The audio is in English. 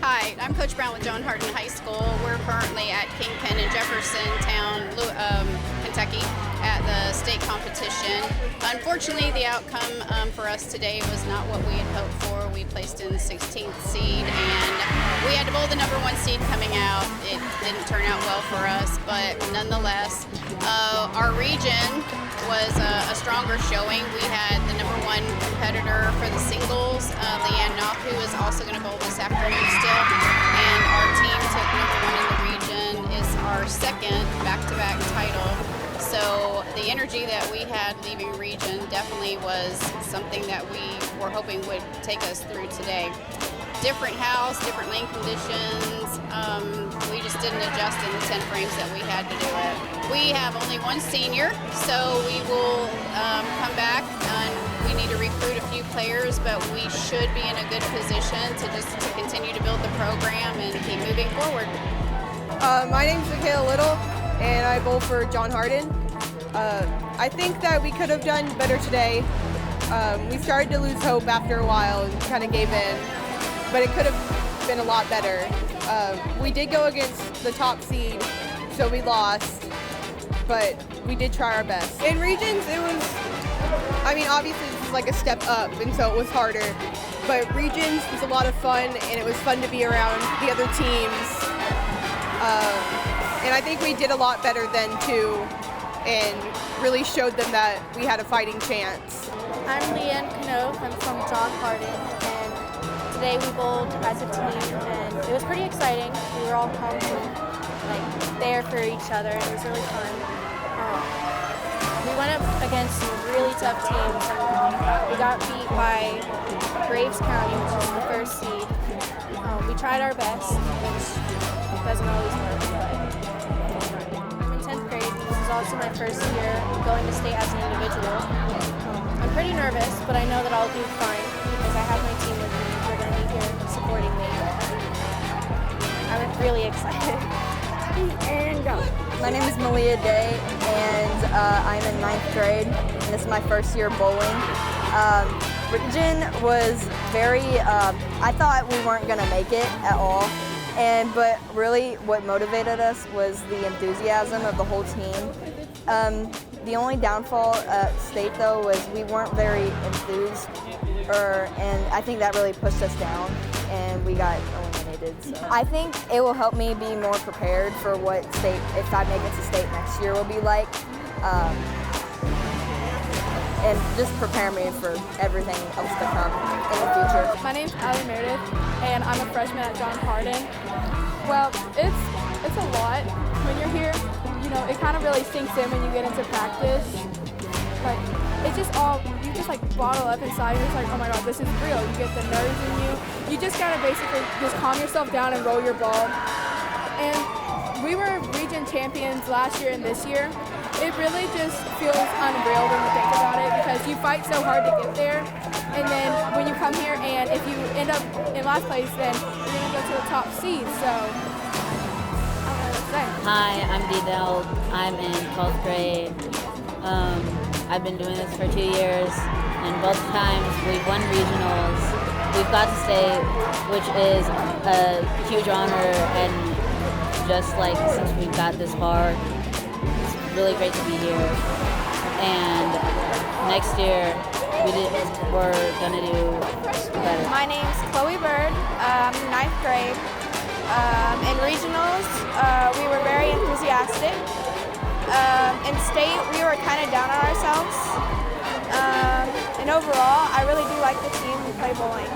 Hi, I'm Coach Brown with Hardin High School. We're currently at Kingpin in Jeffersontown, Kentucky, at the state competition. Unfortunately, the outcome for us today was not what we had hoped for. We placed in the 16th seed, and we had to bowl the number 1 seed coming out. It didn't turn out well for us, but nonetheless, our region was a stronger showing. We had the number 1 competitor for the singles, Leanne Knopf, who is also going to bowl this afternoon still, and our team took number 1 in the region, is our second back-to-back title. So the energy that we had leaving region definitely was something that we were hoping would take us through today. Different house, different lane conditions. We just didn't adjust in the 10 frames that we had to do it. We have only 1 senior, so we will come back and we need to recruit a few players, but we should be in a good position to continue to build the program and keep moving forward. My name's Michaela Little, and I bowl for Hardin. I think that we could have done better today. We started to lose hope after a while and kind of gave in, but it could have been a lot better. We did go against the top seed, so we lost, but we did try our best. In regions, it was, obviously this is like a step up, and so it was harder, but regions was a lot of fun, and it was fun to be around the other teams. And I think we did a lot better then too, and really showed them that we had a fighting chance. I'm Leanne Knof. I'm from Hardin, and today we bowled as a team, and it was pretty exciting. We were all pumped and there for each other, and it was really fun. We went up against some really tough teams, and we got beat by Graves County, which is the first seed. We tried our best, which doesn't always work, but I'm in 10th grade. This is also my first year going to state as an individual. I'm pretty nervous, but I know that I'll do fine because I have my team with me. They're going to be here supporting me. I'm really excited. And go. My name is Malia Day, and I'm in 9th grade, and this is my first year bowling. Region was very, I thought we weren't going to make it at all. But really what motivated us was the enthusiasm of the whole team. The only downfall at state though was we weren't very enthused, and I think that really pushed us down and we got eliminated. So I think it will help me be more prepared for what state, if I make it to state next year, will be like. And just prepare me for everything else to come in the future. My name's Allie Meredith, and I'm a freshman at Hardin. Well, it's a lot when you're here. You know, it kind of really sinks in when you get into practice. Like, it's just all, you just like bottle up inside. You're just like, oh my God, this is real. You get the nerves in you. You just gotta basically just calm yourself down and roll your ball. And we were region champions last year and this year. It really just feels unreal when you think about it because you fight so hard to get there, and then when you come here and if you end up in last place, then you're going to go to the top seed, so I don't know what to say. Hi, I'm Didel. I'm in 12th grade. I've been doing this for 2 years, and both times we've won regionals. We've got to state, which is a huge honor, and just like since we've got this far, really great to be here, and next year we're gonna do better. My name's Chloe Bird. I'm in 9th grade. In regionals, we were very enthusiastic. In state, we were kind of down on ourselves. And overall, I really do like the team we play bowling.